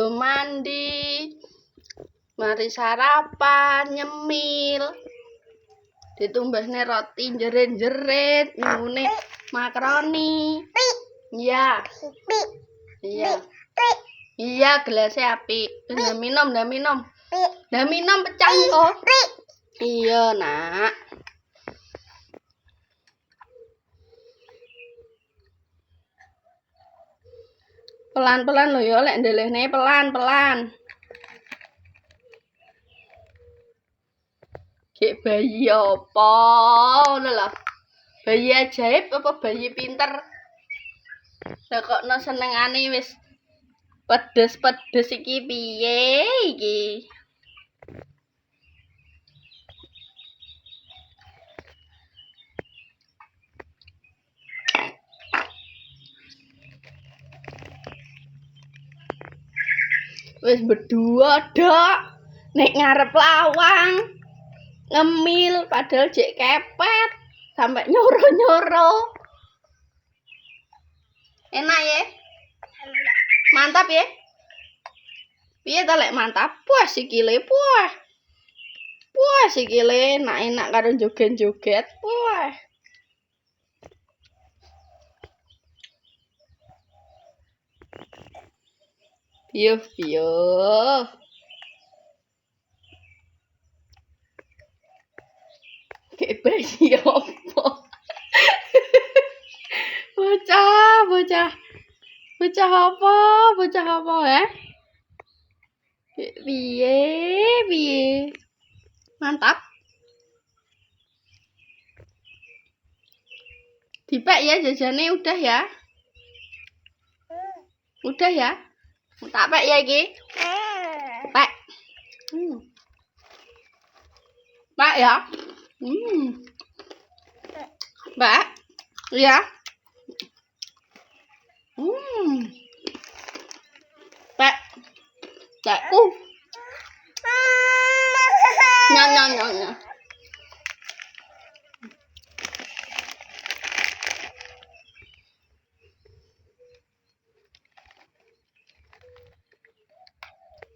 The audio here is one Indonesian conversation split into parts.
belum mandi. Mari sarapan, nyemil. Ditumbasne roti jerit-jerit, nyune makaroni. Iya. Iya. Iya, gelasnya apik. Udah minum. Udah minum pecah kok. Iya, Nak. Pelan-pelan lho ya, lek ndelehne pelan-pelan. Kayak bayi apa ngono lho. Bayi ajaib apa bayi pinter? Lah kok no senengane wis pedes-pedes iki piye iki? Wis berdua dok. Nek ngarep lawang. Ngemil padahal jek kepet. Sampai nyoro-nyoro. Enak ya? Mantap ya? Piye ta lek mantap? Puas sikile, puas. Puas sikile, enak-enak karo joget-joget, puas. Piye. Kayak bayi apa? Bocah apa? Bocah apa ya? Piye. Mantap. Dipek ya jajane udah ya. Udah ya. Tak pek ya iki. Pek. Pek ya. Pek. Ya. Pek. Pekku. Nya.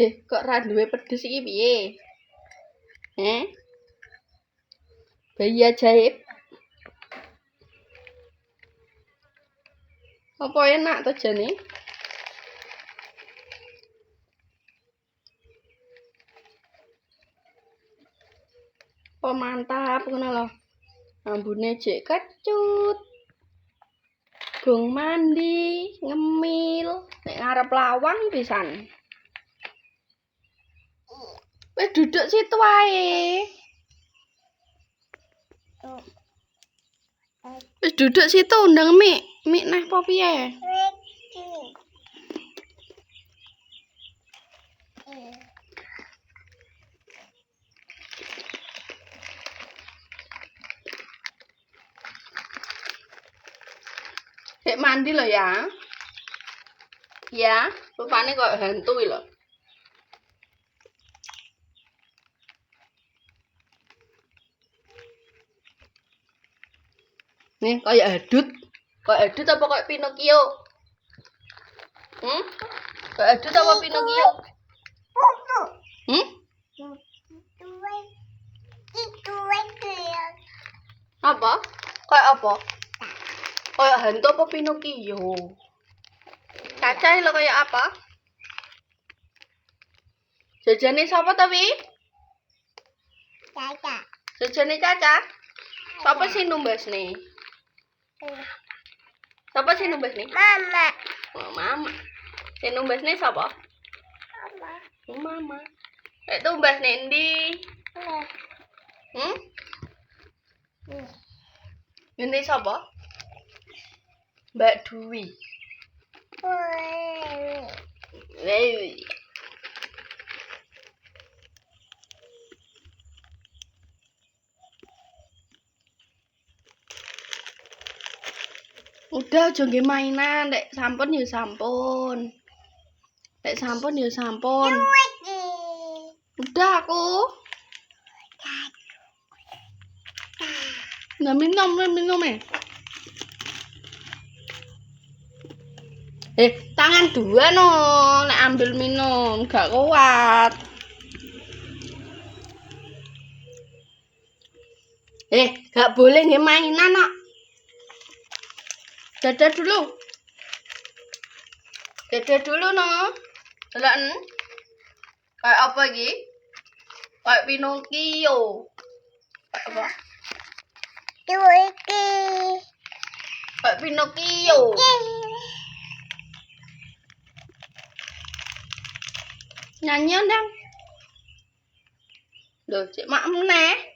Kok ra duwe pedes iki piye? Bayi ajaib. Apa enak to jane? Oh mantap ngono lho. Ambune jek kecut. Gung mandi, ngemil, nek ngarep lawang pisan. Wis duduk situ wae. Wis duduk situ undang Mik. Mik neh apa piye? Sik mandi lho ya. Ya, rupane kok hantu lho. Nih, kayak adut. Kayak adut apa kayak Pinocchio? Kayak adut apa Pinocchio? Apa? Kayak apa? Kayak hantu apa Pinocchio? Caca lo kayak apa? Jajane sapa tapi? Caca. Jajane Caca? Sapa sih numbasne? Sapa sih numbasne? Mama. Oh, mama. Sing numbasne sapa? Mama. Tumbasne endi? Ini sapa? Mbak Dwi. Udah aja nggih mainan, nek sampun ya sampun. Nek sampun ya sampun. Udah aku. Nah minum. Tangan dua no, nek ambil minum, gak kuat. Gak boleh nge mainan no. Dadah dulu. Dadah dulu no. Deloken. Kayak apa iki? Kayak Pinocchio. Kayak apa? Kayak Pinocchio. Nyanyi ndang. Loh, cek mak meneh.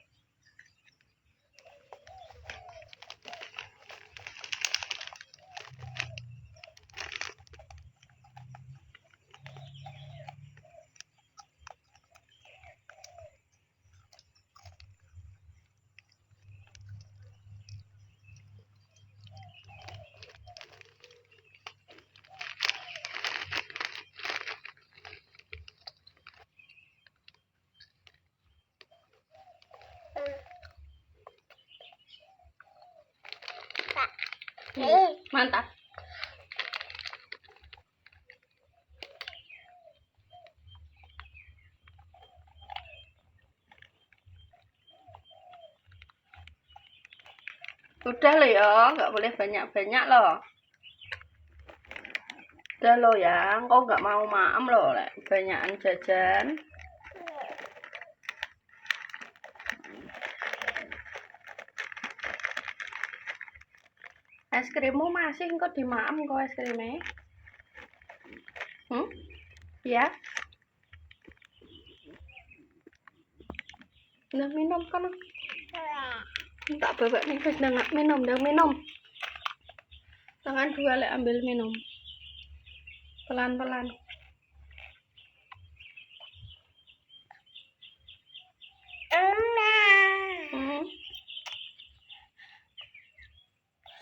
Mantap. Udah lo ya, nggak boleh banyak-banyak loh. Udah lo ya, kau nggak mau maem lo, banyakan jajan. Es krimmu masih kok di maem kok es krimnya. Ya. Udah minum kan? Tak bawa nih guys, udah minum. Tangan dua le ambil minum. Pelan-pelan.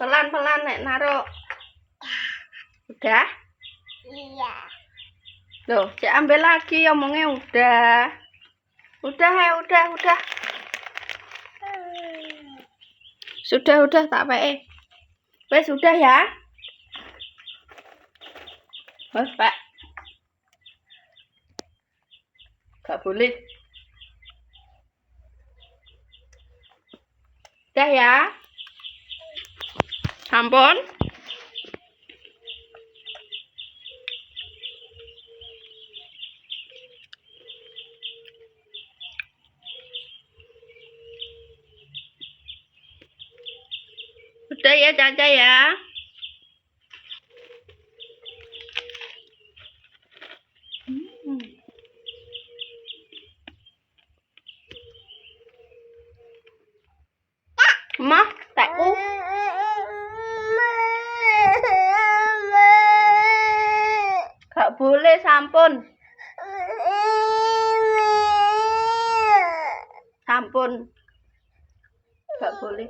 Pelan-pelan nek naruh. Udah? Iya. Loh, cek ambil lagi omongnya udah. Udah. Sudah tak pakai. Wes sudah ya. Wes, Pak. Gak boleh. Udah ya. Sampun. Udah ya Caca ya. Mah, takku. Gak boleh sampun. Sampun. Gak boleh.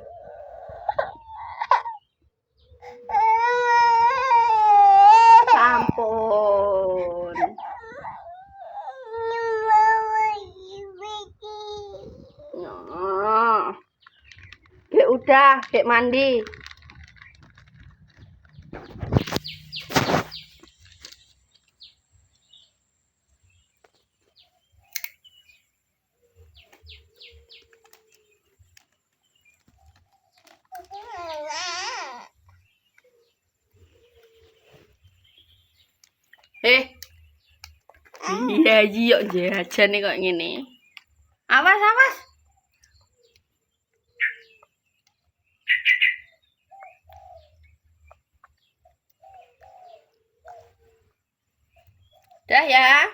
Sampun. Ya udah, kayak mandi. Iya yuk jajan nih kok gini. Awas. Udah ya. Ya.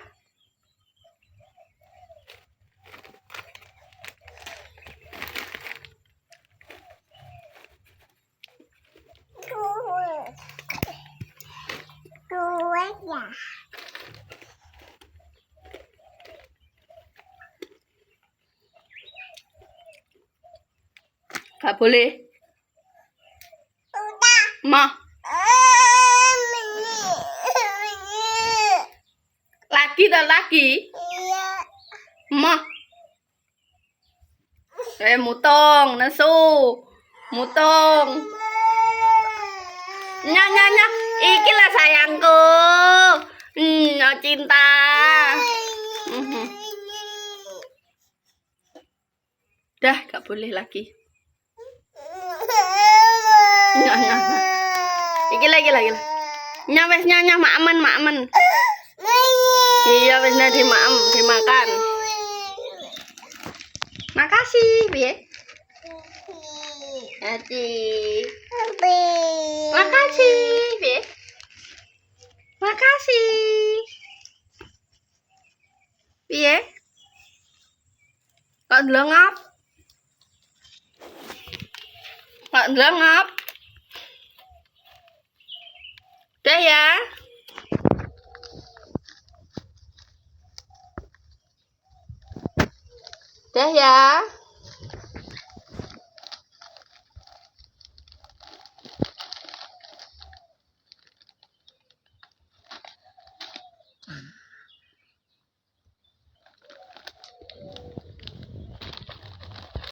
Gak boleh. Udah. Mah. Lagi. Iya. Mah. Mutong, nesu. Mutong. Nya. Iki lah sayangku. No cinta. Dah, gak boleh lagi. Iki lagi. Nyawes nyanya makmen. Iya wes nanti dimakan. Makasih, piye? Makasih, piye? Makasih. Piye? Kok ndelengap? Dah ya. Dah ya.